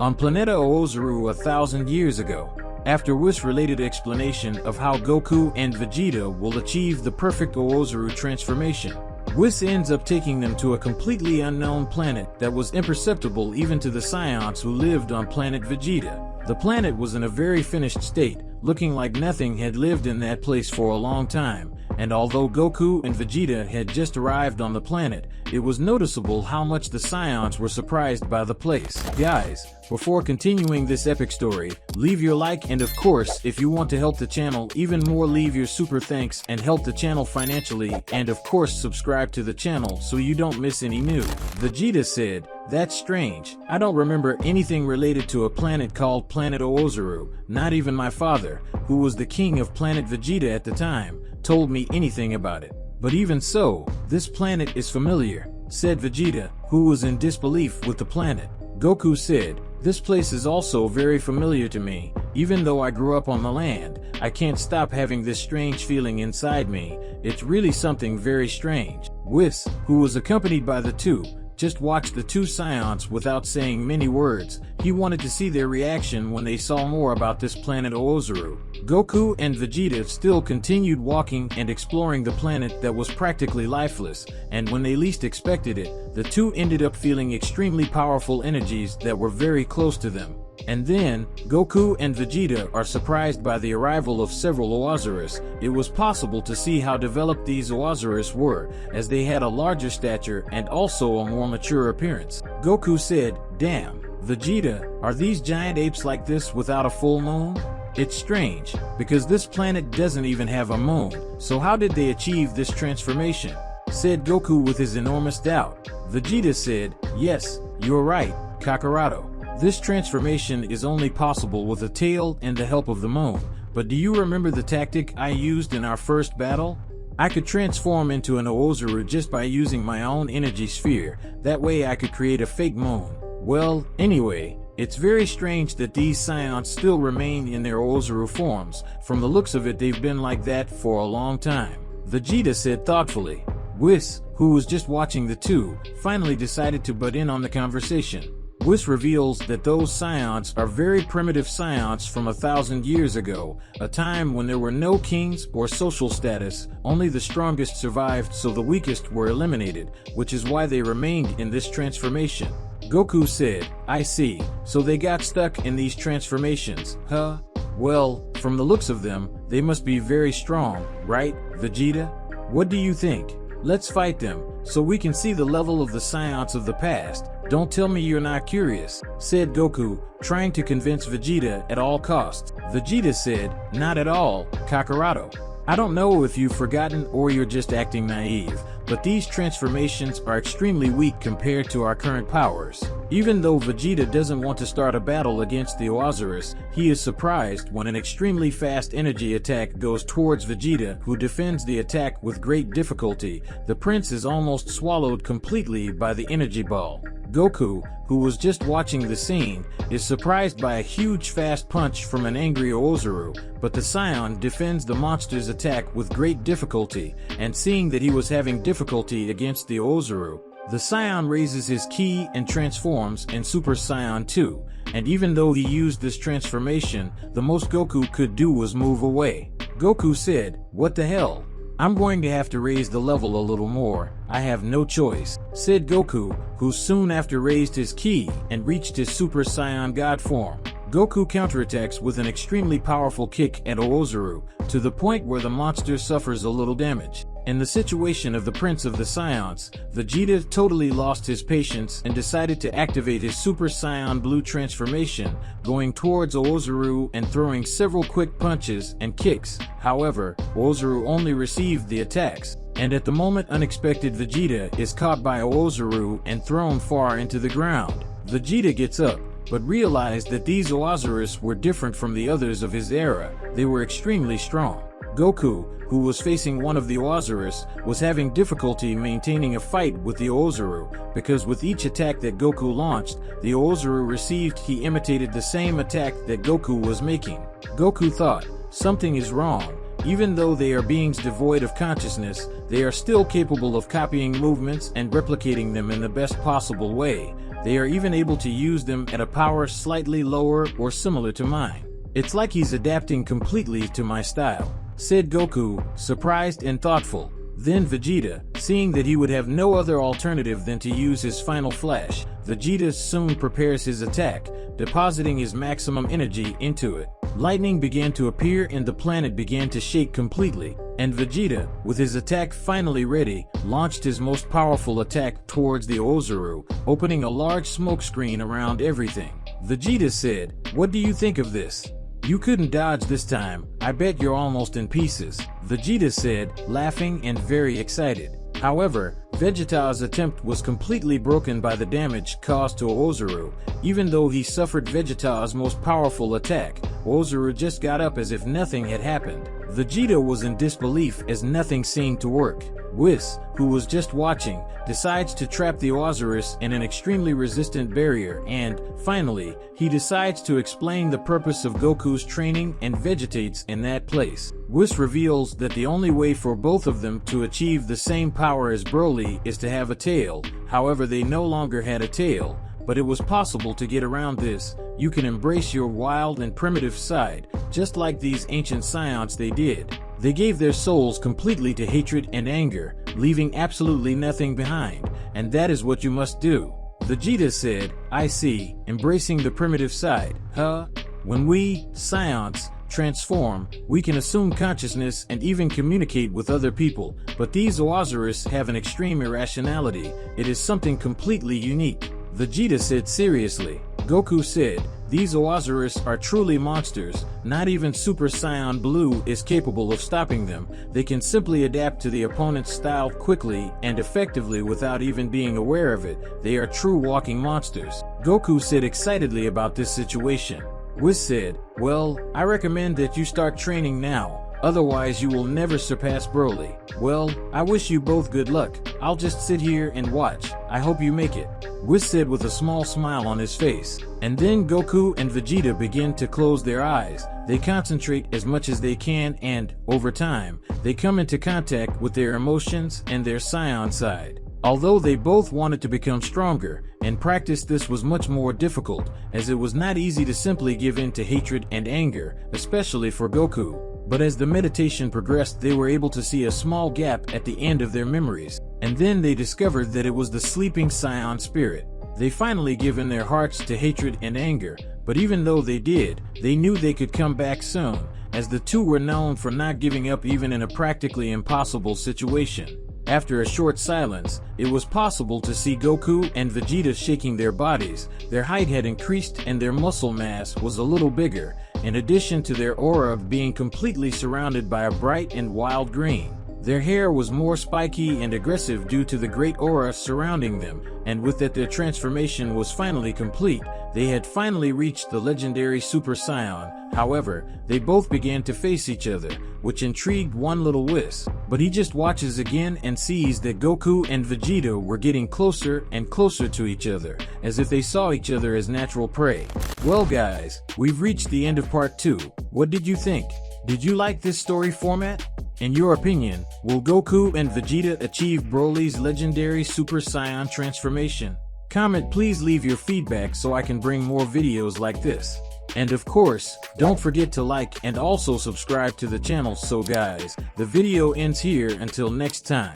on Planeta Oozaru 1,000 years ago. After Whis related explanation of how Goku and Vegeta will achieve the perfect Oozaru transformation, Whis ends up taking them to a completely unknown planet that was imperceptible even to the Scions who lived on planet Vegeta. The planet was in a very finished state, looking like nothing had lived in that place for a long time, and although Goku and Vegeta had just arrived on the planet, it was noticeable how much the Scions were surprised by the place. Guys, before continuing this epic story, leave your like, and of course, if you want to help the channel even more, leave your super thanks and help the channel financially, and of course subscribe to the channel so you don't miss any news. Vegeta said, "That's strange. I don't remember anything related to a planet called Planet Oozaru. Not even my father, who was the king of planet Vegeta at the time, told me anything about it. But even so, this planet is familiar," said Vegeta, who was in disbelief with the planet. Goku said, "This place is also very familiar to me. Even though I grew up on the land, I can't stop having this strange feeling inside me. It's really something very strange." Whis, who was accompanied by the two, just watched the two Scions without saying many words. He wanted to see their reaction when they saw more about this planet Oozaru. Goku and Vegeta still continued walking and exploring the planet that was practically lifeless, and when they least expected it, the two ended up feeling extremely powerful energies that were very close to them. And then, Goku and Vegeta are surprised by the arrival of several Oazarus. It was possible to see how developed these Oazarus were, as they had a larger stature and also a more mature appearance. Goku said, "Damn, Vegeta, are these giant apes like this without a full moon? It's strange, because this planet doesn't even have a moon, so how did they achieve this transformation?" said Goku with his enormous doubt. Vegeta said, "Yes, you're right, Kakarado. This transformation is only possible with a tail and the help of the moon, but do you remember the tactic I used in our first battle? I could transform into an Oozaru just by using my own energy sphere. That way I could create a fake moon. Well, anyway, it's very strange that these Scions still remain in their Oozaru forms. From the looks of it, they've been like that for a long time." Vegeta said thoughtfully. Whis, who was just watching the two, finally decided to butt in on the conversation. Whis reveals that those Scions are very primitive Scions from 1,000 years ago, a time when there were no kings or social status, only the strongest survived, so the weakest were eliminated, which is why they remained in this transformation. Goku said, "I see, so they got stuck in these transformations, huh? Well, from the looks of them, they must be very strong, right, Vegeta? What do you think? Let's fight them, so we can see the level of the Scions of the past. Don't tell me you're not curious," said Goku, trying to convince Vegeta at all costs. Vegeta said, "Not at all, Kakarado. I don't know if you've forgotten or you're just acting naive, but these transformations are extremely weak compared to our current powers." Even though Vegeta doesn't want to start a battle against the Oazarus, he is surprised when an extremely fast energy attack goes towards Vegeta, who defends the attack with great difficulty. The prince is almost swallowed completely by the energy ball. Goku, who was just watching the scene, is surprised by a huge fast punch from an angry Oozaru, but the Scion defends the monster's attack with great difficulty, and seeing that he was having difficulty against the Oozaru, the Scion raises his ki and transforms in Super Saiyan 2, and even though he used this transformation, the most Goku could do was move away. Goku said, "What the hell? I'm going to have to raise the level a little more. I have no choice," said Goku, who soon after raised his ki and reached his Super Saiyan God form. Goku counterattacks with an extremely powerful kick at Oozaru, to the point where the monster suffers a little damage. In the situation of the Prince of the Scions, Vegeta totally lost his patience and decided to activate his Super Saiyan Blue transformation, going towards Oozaru and throwing several quick punches and kicks. However, Oozaru only received the attacks, and at the moment unexpected Vegeta is caught by Oozaru and thrown far into the ground. Vegeta gets up, but realized that these Oazarus were different from the others of his era. They were extremely strong. Goku, who was facing one of the Oazarus, was having difficulty maintaining a fight with the Oozaru, because with each attack that Goku launched, the Oozaru received he imitated the same attack that Goku was making. Goku thought, something is wrong. Even though they are beings devoid of consciousness, they are still capable of copying movements and replicating them in the best possible way. They are even able to use them at a power slightly lower or similar to mine. It's like he's adapting completely to my style, said Goku, surprised and thoughtful. Then Vegeta, seeing that he would have no other alternative than to use his final flash, Vegeta soon prepares his attack, depositing his maximum energy into it. Lightning began to appear and the planet began to shake completely, and Vegeta, with his attack finally ready, launched his most powerful attack towards the Oozaru, opening a large smoke screen around everything. Vegeta said, "What do you think of this? You couldn't dodge this time. I bet you're almost in pieces," Vegeta said, laughing and very excited. However, Vegeta's attempt was completely broken by the damage caused to Oozaru. Even though he suffered Vegeta's most powerful attack, Oozaru just got up as if nothing had happened. Vegeta was in disbelief as nothing seemed to work. Whis, who was just watching, decides to trap the Oozaru in an extremely resistant barrier and, finally, he decides to explain the purpose of Goku's training and vegetates in that place. Whis reveals that the only way for both of them to achieve the same power as Broly is to have a tail. However, they no longer had a tail, but it was possible to get around this. You can embrace your wild and primitive side, just like these ancient Saiyans they did. They gave their souls completely to hatred and anger, leaving absolutely nothing behind, and that is what you must do. Vegeta said, "I see, embracing the primitive side, huh? When we, Saiyans, transform, we can assume consciousness and even communicate with other people, but these Oozaru have an extreme irrationality. It is something completely unique," Vegeta said seriously. Goku said, "These Oozaru are truly monsters. Not even Super Saiyan Blue is capable of stopping them. They can simply adapt to the opponent's style quickly and effectively without even being aware of it. They are true walking monsters," Goku said excitedly about this situation. Whis said, "Well, I recommend that you start training now. Otherwise you will never surpass Broly." "Well, I wish you both good luck. I'll just sit here and watch. I hope you make it," Whis said with a small smile on his face. And then Goku and Vegeta begin to close their eyes. They concentrate as much as they can and, over time, they come into contact with their emotions and their Saiyan side. Although they both wanted to become stronger, in practice this was much more difficult, as it was not easy to simply give in to hatred and anger, especially for Goku. But as the meditation progressed, they were able to see a small gap at the end of their memories, and then they discovered that it was the sleeping Saiyan spirit. They finally give in their hearts to hatred and anger, but even though they did, they knew they could come back soon, as the two were known for not giving up even in a practically impossible situation. After a short silence, it was possible to see Goku and Vegeta shaking their bodies. Their height had increased and their muscle mass was a little bigger, in addition to their aura being completely surrounded by a bright and wild green. Their hair was more spiky and aggressive due to the great aura surrounding them, and with that their transformation was finally complete. They had finally reached the legendary Super Saiyan. However, they both began to face each other, which intrigued one little Whis. But he just watches again and sees that Goku and Vegeta were getting closer and closer to each other, as if they saw each other as natural prey. Well guys, we've reached the end of part 2. What did you think? Did you like this story format? In your opinion, will Goku and Vegeta achieve Broly's legendary Super Saiyan transformation? Comment, please leave your feedback so I can bring more videos like this. And of course, don't forget to like and also subscribe to the channel. So guys, the video ends here until next time.